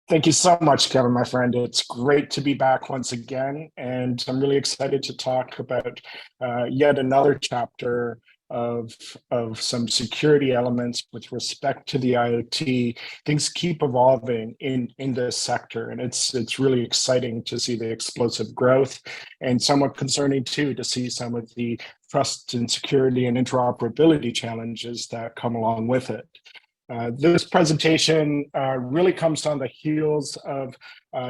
Thank you so much, Kevin, my friend. It's great to be back once again, and I'm really excited to talk about yet another chapter of some security elements with respect to the IoT. Things keep evolving in this sector, and it's really exciting to see the explosive growth, and somewhat concerning too to see some of the trust and security and interoperability challenges that come along with it. This presentation really comes on the heels of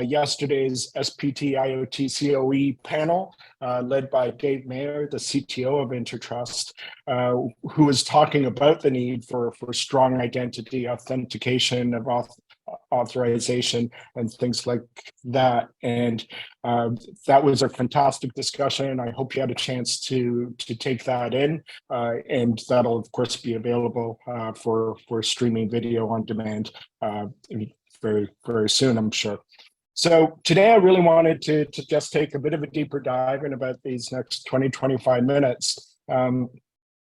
yesterday's SPT IoT COE panel led by Dave Mayer, the CTO of Intertrust, who was talking about the need for strong identity authentication of authorization and things like that. And that was a fantastic discussion. I hope you had a chance to take that in, and that'll of course be available for streaming video on demand very, very soon, I'm sure. So today I really wanted to just take a bit of a deeper dive in about these next 20-25 minutes. And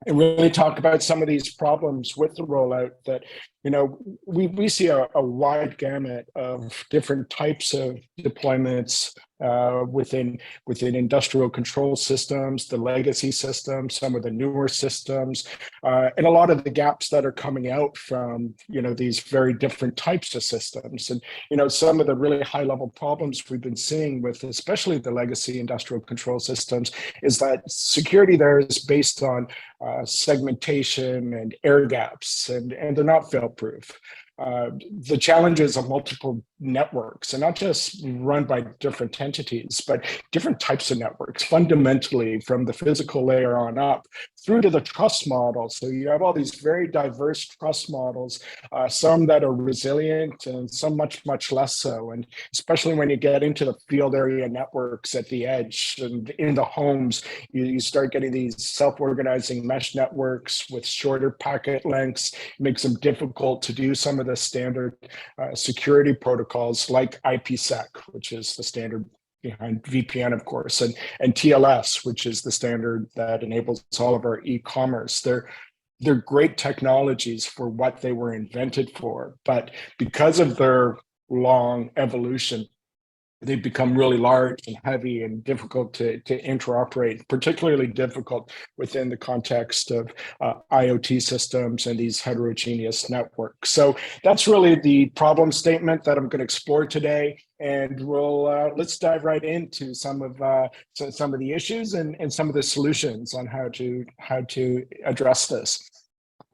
really talk about some of these problems with the rollout that, we see a wide gamut of different types of deployments within industrial control systems, the legacy systems, some of the newer systems, and a lot of the gaps that are coming out from, these very different types of systems. And, some of the really high level problems we've been seeing with especially the legacy industrial control systems is that security there is based on segmentation and air gaps, and they're not fail-proof. The challenges of multiple networks, and not just run by different entities, but different types of networks, fundamentally from the physical layer on up through to the trust model. So you have all these very diverse trust models, some that are resilient and some much less so. And especially when you get into the field area networks at the edge and in the homes, you start getting these self-organizing mesh networks with shorter packet lengths. It makes them difficult to do some of the standard security protocols like IPsec, which is the standard behind VPN, of course, and TLS, which is the standard that enables all of our e-commerce. They're great technologies for what they were invented for, but because of their long evolution, they've become really large and heavy and difficult to interoperate, particularly difficult within the context of IoT systems and these heterogeneous networks. So that's really the problem statement that I'm going to explore today. And let's dive right into some of the issues and some of the solutions on how to address this.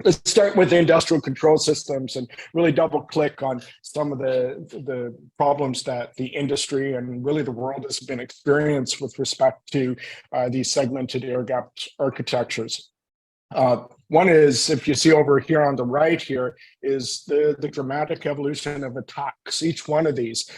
Let's start with the industrial control systems and really double click on some of the problems that the industry and really the world has been experienced with respect to these segmented air-gapped architectures. One is, if you see over here on the right here, is the dramatic evolution of attacks. Each one of these,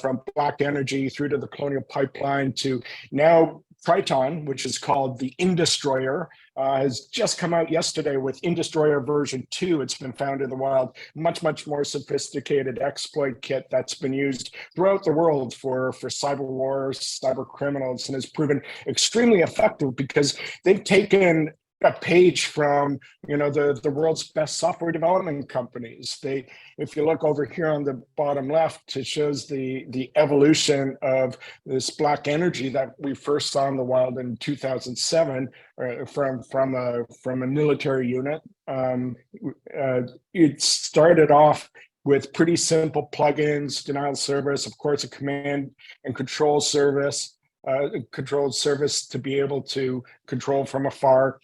from Black Energy through to the Colonial Pipeline to now Triton, which is called the Indestroyer, has just come out yesterday with Indestroyer version 2. It's been found in the wild, much more sophisticated exploit kit that's been used throughout the world for cyber wars, cyber criminals, and has proven extremely effective because they've taken a page from the world's best software development companies. If you look over here on the bottom left, it shows the evolution of this Black Energy that we first saw in the wild in 2007 from a military unit. It started off with pretty simple plugins, denial service, of course, a command and control service, controlled service to be able to control from afar.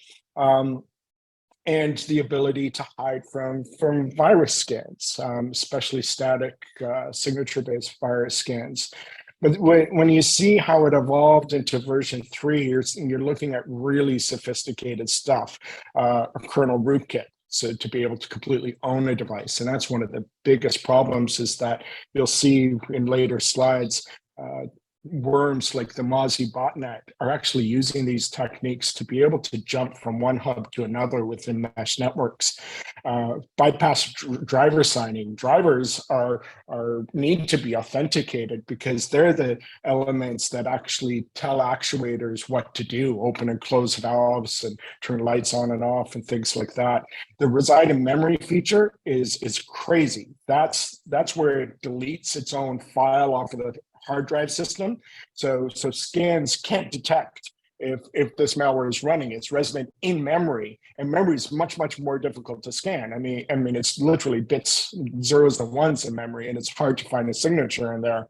And the ability to hide from virus scans, especially static signature-based virus scans. But when you see how it evolved into version 3, you're looking at really sophisticated stuff, a kernel rootkit. So to be able to completely own a device. And that's one of the biggest problems, is that you'll see in later slides, worms like the Mozzie botnet are actually using these techniques to be able to jump from one hub to another within mesh networks. Bypass driver signing. Drivers are need to be authenticated because they're the elements that actually tell actuators what to do, open and close valves and turn lights on and off and things like that. The reside in memory feature is crazy. That's where it deletes its own file off of the hard drive system. So scans can't detect if this malware is running. It's resident in memory, and memory is much more difficult to scan. I mean, it's literally bits, zeros and ones in memory, and it's hard to find a signature in there.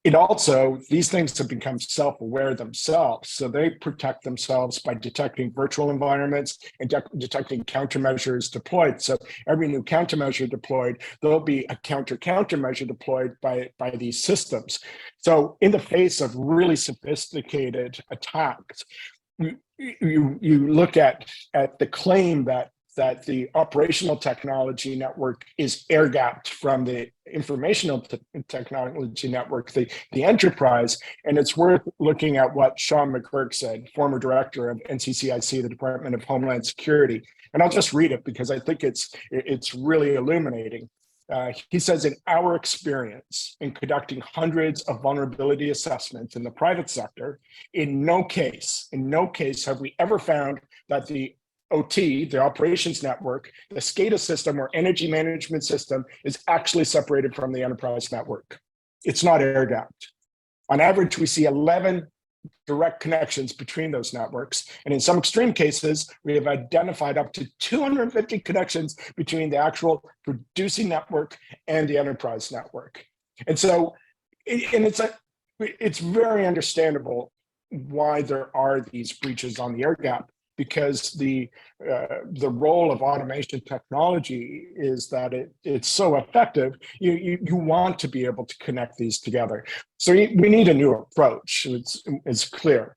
It also, these things have become self-aware themselves. So they protect themselves by detecting virtual environments and detecting countermeasures deployed. So every new countermeasure deployed, there'll be a countermeasure deployed by these systems. So in the face of really sophisticated attacks, you look at the claim that the operational technology network is air-gapped from the informational technology network, the enterprise. And it's worth looking at what Sean McGurk said, former director of NCCIC, the Department of Homeland Security. And I'll just read it because I think it's really illuminating. He says, in our experience in conducting hundreds of vulnerability assessments in the private sector, in no case have we ever found that the OT, the operations network, the SCADA system or energy management system is actually separated from the enterprise network. It's not air-gapped. On average, we see 11 direct connections between those networks. And in some extreme cases, we have identified up to 250 connections between the actual producing network and the enterprise network. And so, it's very understandable why there are these breaches on the air gap, because the role of automation technology is that it's so effective. You want to be able to connect these together. So we need a new approach. It's clear.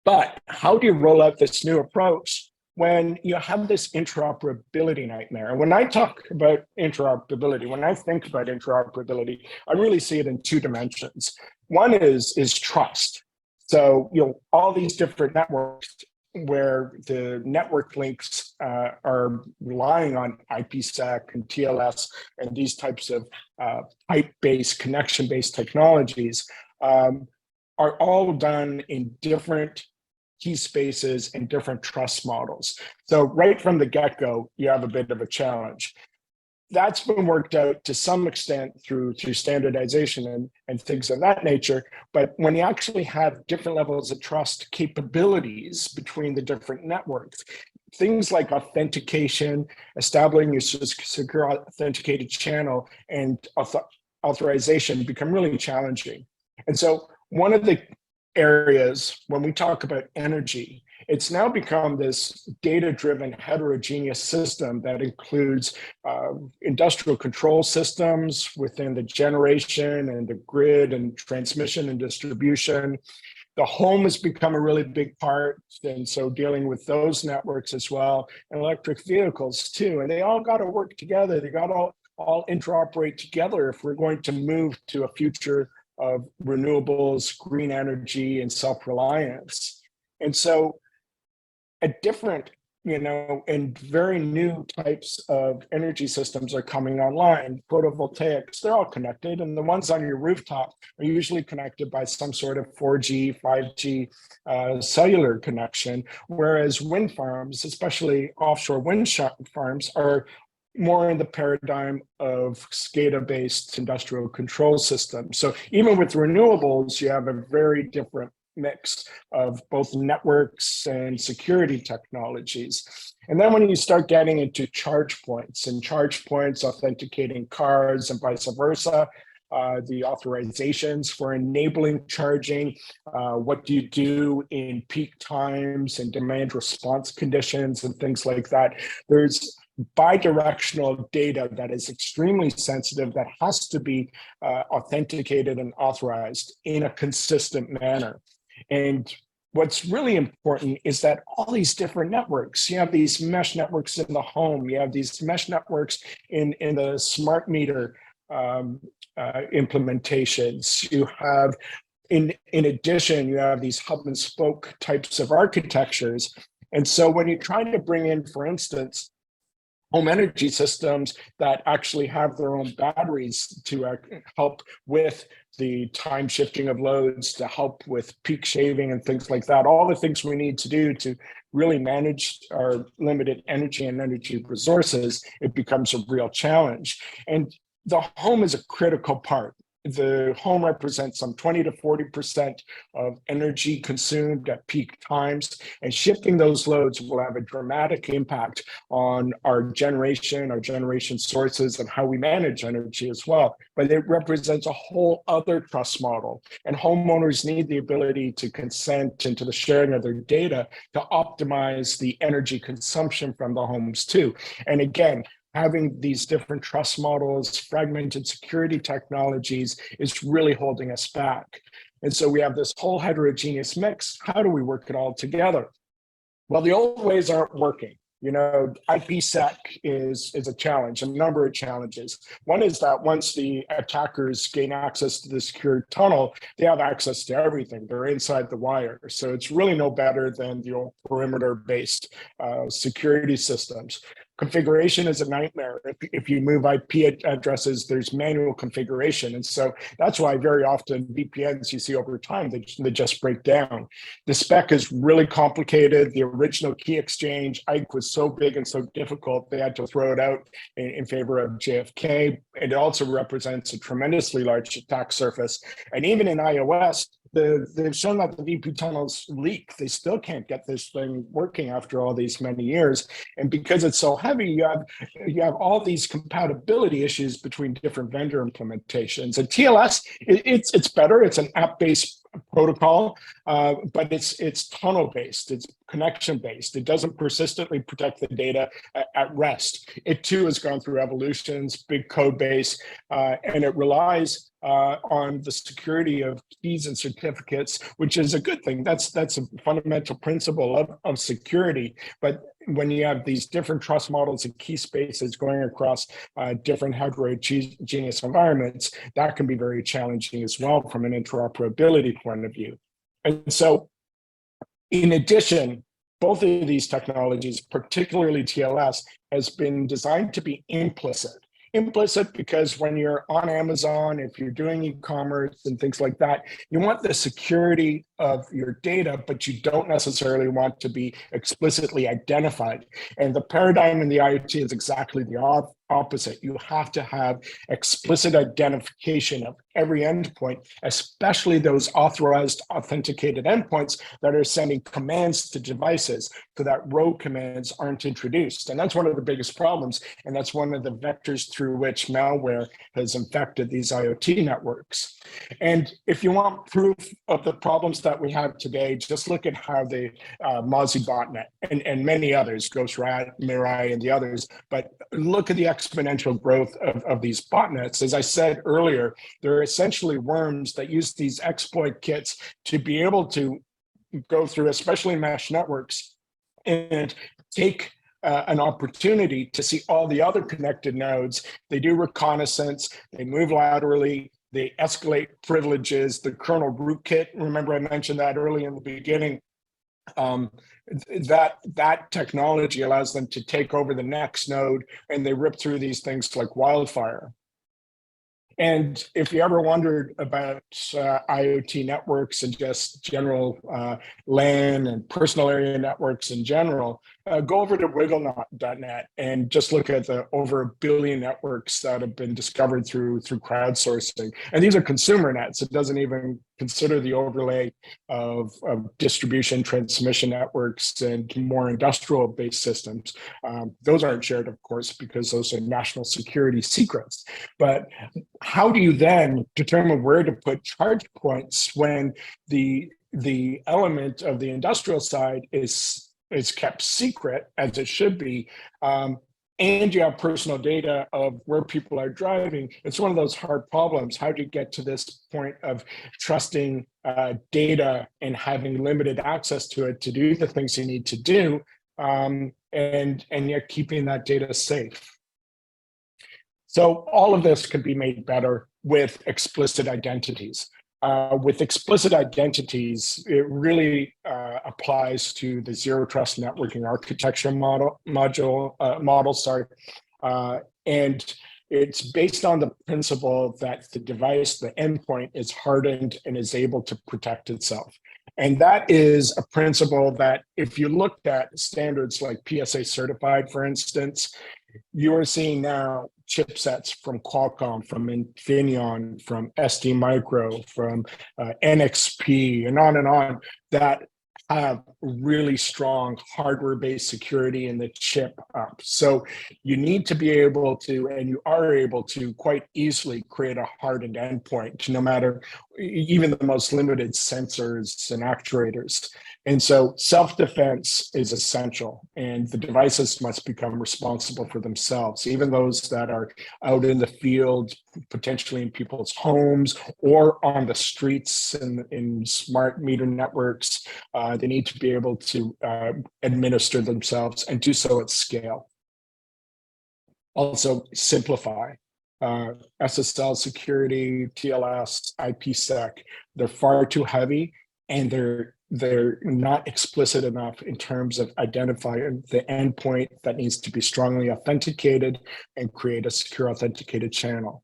But how do you roll out this new approach when you have this interoperability nightmare? And when I talk about interoperability, when I think about interoperability, I really see it in two dimensions. One is trust. So all these different networks where the network links are relying on IPsec and TLS and these types of pipe-based, connection-based technologies are all done in different key spaces and different trust models. So right from the get-go, you have a bit of a challenge. That's been worked out to some extent through standardization and things of that nature. But when you actually have different levels of trust capabilities between the different networks, things like authentication, establishing your secure authenticated channel, and authorization become really challenging. And so one of the areas when we talk about energy, it's now become this data-driven heterogeneous system that includes industrial control systems within the generation and the grid and transmission and distribution. The home has become a really big part, and so dealing with those networks as well, and electric vehicles too. And they all got to work together. They got to all interoperate together if we're going to move to a future of renewables, green energy, and self-reliance. And so a different, and very new types of energy systems are coming online. Photovoltaics, they're all connected, and the ones on your rooftop are usually connected by some sort of 4G, 5G cellular connection, whereas wind farms, especially offshore wind farms, are more in the paradigm of SCADA-based industrial control systems. So even with renewables, you have a very different mix of both networks and security technologies. And then when you start getting into charge points authenticating cars and vice versa, the authorizations for enabling charging, what do you do in peak times and demand response conditions and things like that. There's bidirectional data that is extremely sensitive that has to be authenticated and authorized in a consistent manner. And what's really important is that all these different networks, you have these mesh networks in the home, you have these mesh networks in the smart meter implementations, you have in addition, you have these hub and spoke types of architectures. And so when you're trying to bring in, for instance, home energy systems that actually have their own batteries to help with the time shifting of loads, to help with peak shaving and things like that, all the things we need to do to really manage our limited energy and energy resources, it becomes a real challenge. And the home is a critical part. The home represents some 20 to 40% of energy consumed at peak times, and shifting those loads will have a dramatic impact on our generation sources, and how we manage energy as well. But it represents a whole other trust model, and homeowners need the ability to consent into the sharing of their data to optimize the energy consumption from the homes too. And again, having these different trust models, fragmented security technologies is really holding us back. And so we have this whole heterogeneous mix. How do we work it all together? Well, the old ways aren't working. You know, IPsec is a challenge, a number of challenges. One is that once the attackers gain access to the secure tunnel, they have access to everything. They're inside the wire. So it's really no better than the old perimeter-based security systems. Configuration is a nightmare. If you move IP addresses, there's manual configuration. And so that's why very often VPNs you see over time, they just break down. The spec is really complicated. The original key exchange, IKE, was so big and so difficult, they had to throw it out in favor of JFK. It also represents a tremendously large attack surface. And even in iOS, they've shown that the VP tunnels leak. They still can't get this thing working after all these many years. And because it's so heavy, you have all these compatibility issues between different vendor implementations. And TLS, it's better. It's an app-based protocol, but it's tunnel-based, it's connection-based. It doesn't persistently protect the data at rest. It too has gone through evolutions, big code base, and it relies on the security of keys and certificates, which is a good thing. That's a fundamental principle of security. But when you have these different trust models and key spaces going across different heterogeneous environments, that can be very challenging as well from an interoperability point of view. And so, in addition, both of these technologies, particularly TLS, has been designed to be implicit. Implicit because when you're on Amazon, if you're doing e-commerce and things like that, you want the security of your data, but you don't necessarily want to be explicitly identified. And the paradigm in the IoT is exactly the opposite. You have to have explicit identification of every endpoint, especially those authorized, authenticated endpoints that are sending commands to devices so that rogue commands aren't introduced. And that's one of the biggest problems. And that's one of the vectors through which malware has infected these IoT networks. And if you want proof of the problems that we have today, just look at how the Mozzie botnet and many others, Ghostrat, Mirai, and the others, but look at the exponential growth of these botnets. As I said earlier, they're essentially worms that use these exploit kits to be able to go through, especially mesh networks, and take an opportunity to see all the other connected nodes. They do reconnaissance, they move laterally, they escalate privileges, the kernel rootkit, remember I mentioned that early in the beginning, that technology allows them to take over the next node, and they rip through these things like wildfire. And if you ever wondered about IoT networks and just general LAN and personal area networks in general, go over to wigglenot.net and just look at the over 1 billion networks that have been discovered through crowdsourcing. And these are consumer nets. It doesn't even consider the overlay of distribution transmission networks and more industrial-based systems. Those aren't shared, of course, because those are national security secrets. But how do you then determine where to put charge points when the element of the industrial side is kept secret, as it should be, and you have personal data of where people are driving? It's one of those hard problems. How do you get to this point of trusting data and having limited access to it to do the things you need to do, and yet keeping that data safe? So all of this can be made better with explicit identities. With explicit identities, it really applies to the zero trust networking architecture model. And it's based on the principle that the device, the endpoint, is hardened and is able to protect itself. And that is a principle that, if you looked at standards like PSA certified, for instance, you are seeing now chipsets from Qualcomm, from Infineon, from ST Micro, from NXP, and on, that have really strong hardware-based security in the chip up. So you need to be able to, and you are able to, quite easily create a hardened endpoint, no matter even the most limited sensors and actuators. And so self-defense is essential, and the devices must become responsible for themselves, even those that are out in the field, potentially in people's homes or on the streets and in smart meter networks. They need to be able to administer themselves and do so at scale. Also, simplify. SSL security, TLS, IPsec, they're far too heavy, and they're not explicit enough in terms of identifying the endpoint that needs to be strongly authenticated and create a secure authenticated channel.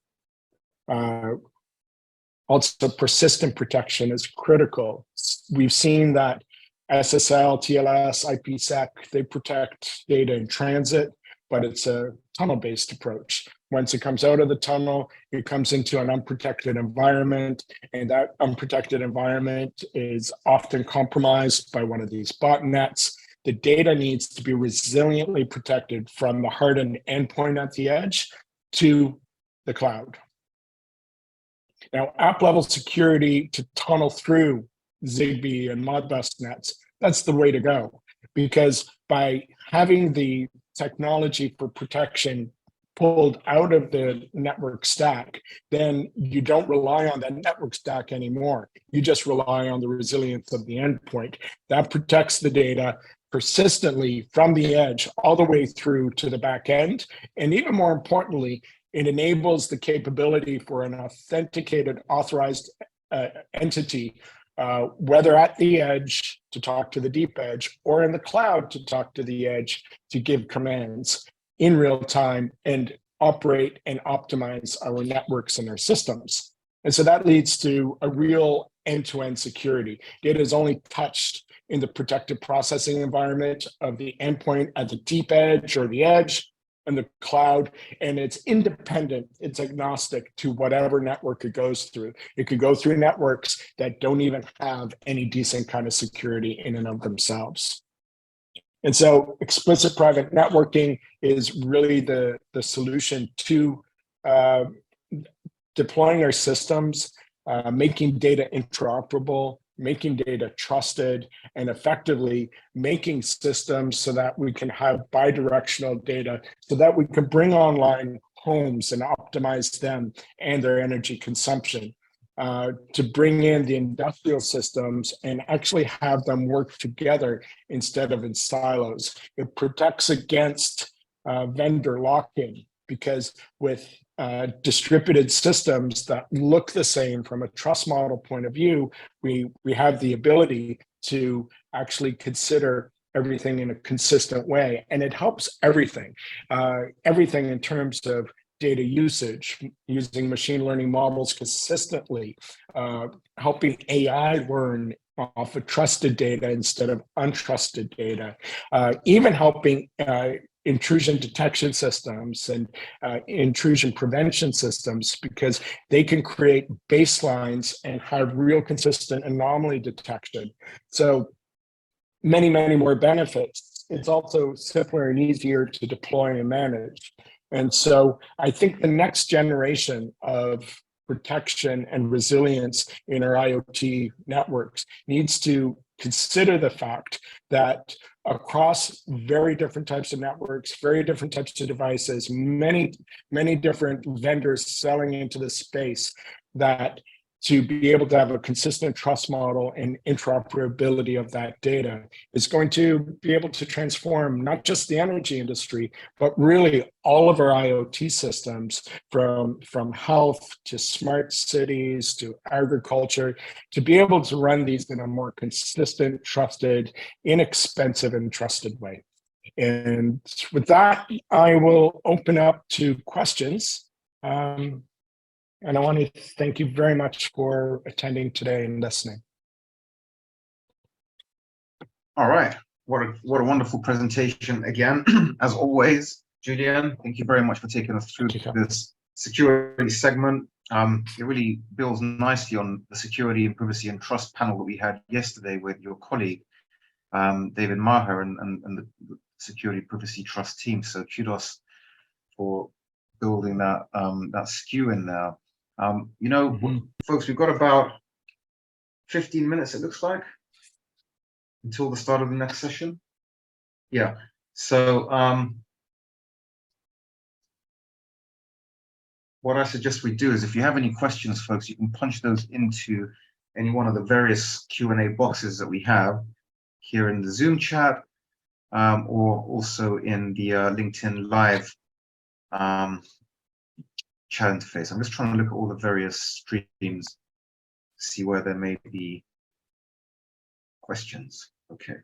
Also, persistent protection is critical. We've seen that SSL, TLS, IPsec, they protect data in transit, but it's a tunnel-based approach. Once it comes out of the tunnel, it comes into an unprotected environment, and that unprotected environment is often compromised by one of these botnets. The data needs to be resiliently protected from the hardened endpoint at the edge to the cloud. Now, app-level security to tunnel through Zigbee and Modbus nets, that's the way to go, because by having the technology for protection pulled out of the network stack, then you don't rely on that network stack anymore. You just rely on the resilience of the endpoint. That protects the data persistently from the edge all the way through to the back end. And even more importantly, it enables the capability for an authenticated, authorized entity, whether at the edge to talk to the deep edge or in the cloud to talk to the edge, to give commands in real time and operate and optimize our networks and our systems. And so that leads to a real end-to-end security. Data is only touched in the protected processing environment of the endpoint at the deep edge or the edge and the cloud, and it's independent, it's agnostic to whatever network it goes through. It could go through networks that don't even have any decent kind of security in and of themselves. And so explicit private networking is really the solution to deploying our systems, making data interoperable, making data trusted, and effectively making systems so that we can have bidirectional data, so that we can bring online homes and optimize them and their energy consumption, to bring in the industrial systems and actually have them work together instead of in silos. It protects against vendor lock-in, because with distributed systems that look the same from a trust model point of view, we have the ability to actually consider everything in a consistent way. And it helps everything in terms of data usage, using machine learning models consistently, helping AI learn off of trusted data instead of untrusted data, even helping intrusion detection systems and intrusion prevention systems, because they can create baselines and have real consistent anomaly detection. So many, many more benefits. It's also simpler and easier to deploy and manage. And so I think the next generation of protection and resilience in our IoT networks needs to consider the fact that across very different types of networks, very different types of devices, many different vendors selling into the space, that to be able to have a consistent trust model and interoperability of that data is going to be able to transform not just the energy industry, but really all of our IoT systems from health to smart cities to agriculture, to be able to run these in a more consistent, trusted, inexpensive, and trusted way. And with that, I will open up to questions. And I want to thank you very much for attending today and listening. All right. What a wonderful presentation again. As always, Julian, thank you very much for taking us through this security segment. It really builds nicely on the security and privacy and trust panel that we had yesterday with your colleague, David Maher, and the security privacy trust team. So kudos for building that skew in there. You know, folks, we've got about 15 minutes, it looks like, until the start of the next session. Yeah. So what I suggest we do is, if you have any questions, folks, you can punch those into any one of the various Q&A boxes that we have here in the Zoom chat, or also in the LinkedIn Live chat interface. I'm just trying to look at all the various streams to see where there may be questions. Okay.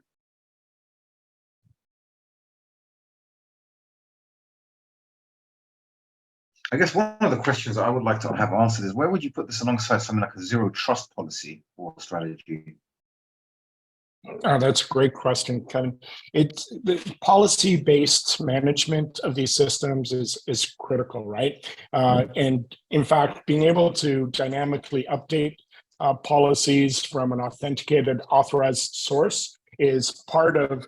I guess one of the questions that I would like to have answered is, where would you put this alongside something like a zero trust policy or strategy? Oh, that's a great question, Kevin. It's the policy-based management of these systems is critical, right? And in fact, being able to dynamically update policies from an authenticated, authorized source is part of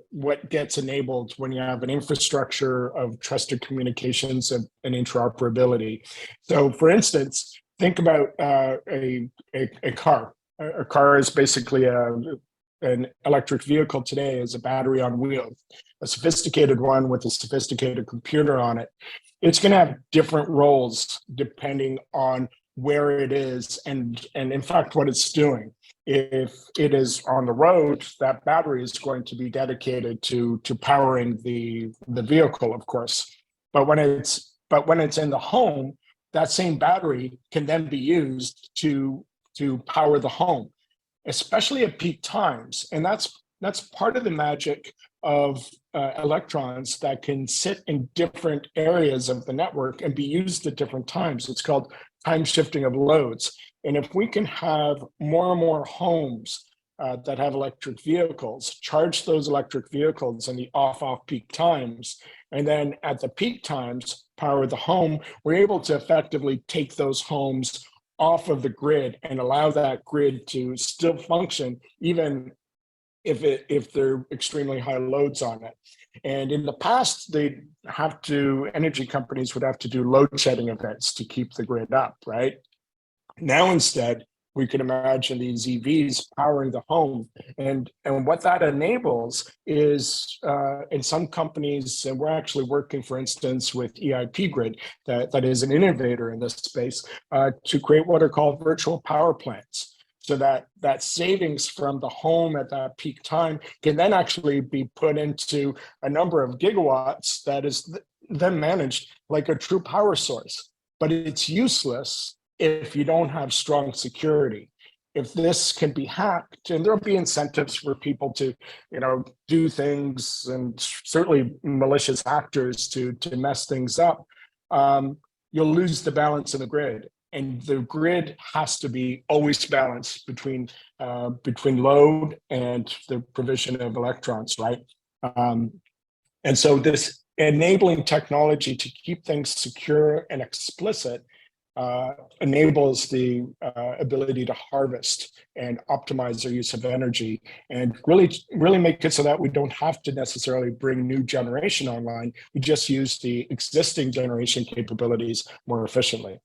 what gets enabled when you have an infrastructure of trusted communications and interoperability. So, for instance, think about a car. A car is basically an electric vehicle today is a battery on wheels, a sophisticated one with a sophisticated computer on it. It's going to have different roles depending on where it is and in fact what it's doing. If it is on the road, that battery is going to be dedicated to powering the vehicle, of course. But when it's in the home, that same battery can then be used to power the home, especially at peak times. And that's part of the magic of electrons that can sit in different areas of the network and be used at different times. It's called time shifting of loads. And if we can have more and more homes that have electric vehicles, charge those electric vehicles in the off peak times, and then at the peak times, power the home, we're able to effectively take those homes off of the grid and allow that grid to still function, even if there are extremely high loads on it. And in the past, energy companies would have to do load shedding events to keep the grid up, right? Now, instead, we can imagine these EVs powering the home. And what that enables is, in some companies, and we're actually working, for instance, with EIP Grid, that is an innovator in this space, to create what are called virtual power plants. So that savings from the home at that peak time can then actually be put into a number of gigawatts that is then managed like a true power source. But it's useless if you don't have strong security. If this can be hacked, and there'll be incentives for people to, do things, and certainly malicious actors to mess things up, you'll lose the balance in the grid. And the grid has to be always balanced between load and the provision of electrons, right? And so this enabling technology to keep things secure and explicit enables the ability to harvest and optimize our use of energy, and really make it so that we don't have to necessarily bring new generation online. We just use the existing generation capabilities more efficiently.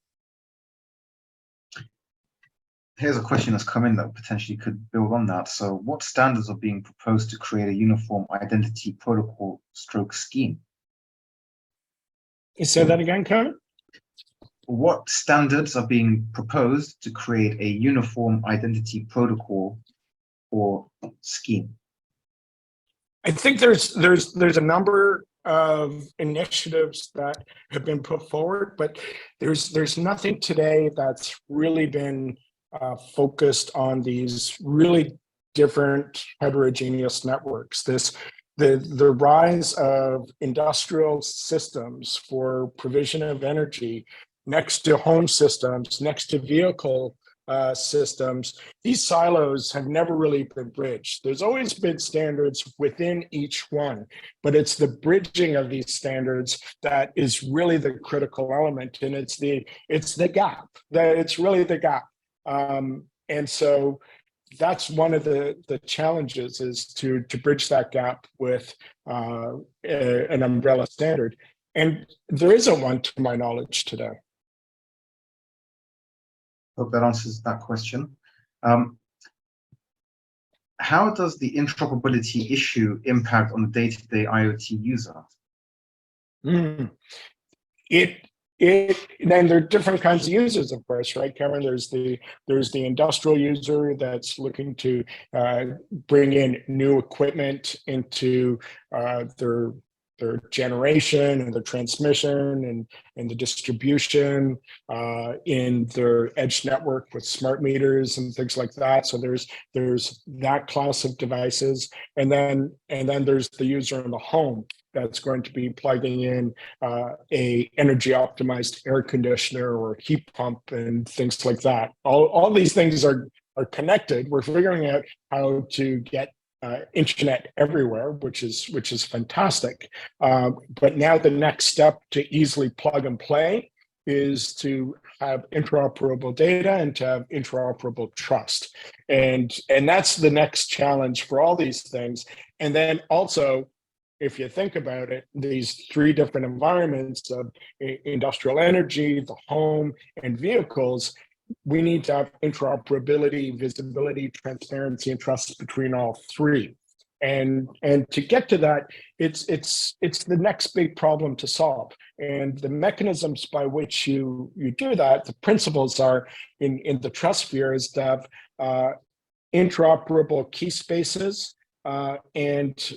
Here's a question that's come in that potentially could build on that. So what standards are being proposed to create a uniform identity protocol / scheme? You say that again, Kevin? what standards are being proposed to create a uniform identity protocol or scheme? I think there's a number of initiatives that have been put forward, but there's nothing today that's really been focused on these really different heterogeneous networks. The rise of industrial systems for provision of energy next to home systems, next to vehicle systems, these silos have never really been bridged. There's always been standards within each one, but it's the bridging of these standards that is really the critical element, and it's the gap. It's really the gap. And so that's one of the challenges, is to bridge that gap with an umbrella standard. And there isn't one, to my knowledge, today. Hope that answers that question. How does the interoperability issue impact on the day-to-day IoT user? Then there are different kinds of users, of course, right, Cameron? There's the industrial user that's looking to bring in new equipment into their generation and their transmission and the distribution in their edge network with smart meters and things like that. So there's that class of devices, and then there's the user in the home that's going to be plugging in a energy optimized air conditioner or heat pump and things like that. All these things are connected. We're figuring out how to get internet everywhere, which is fantastic. But now the next step to easily plug and play is to have interoperable data and to have interoperable trust. And that's the next challenge for all these things. And then also, if you think about it, these three different environments of industrial energy, the home, and vehicles, we need to have interoperability, visibility, transparency, and trust between all three. And to get to that, it's the next big problem to solve. And the mechanisms by which you do that, the principles are in the trust sphere, is to have interoperable key spaces and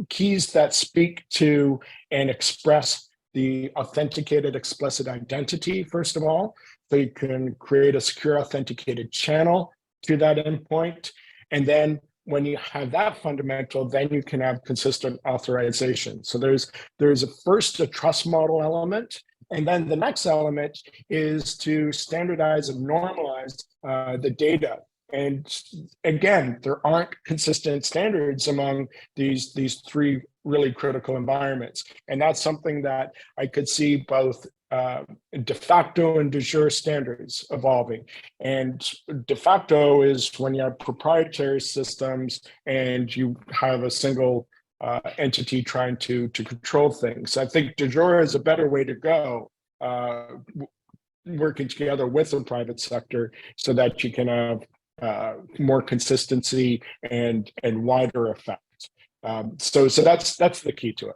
keys that speak to and express the authenticated explicit identity, first of all. So you can create a secure authenticated channel to that endpoint. And then when you have that fundamental, then you can have consistent authorization. So there's a trust model element. And then the next element is to standardize and normalize the data. And again, there aren't consistent standards among these three really critical environments. And that's something that I could see both de facto and de jure standards evolving. And de facto is when you have proprietary systems and you have a single entity trying to control things. I think de jure is a better way to go, working together with the private sector so that you can have more consistency and wider effect. So that's the key to it.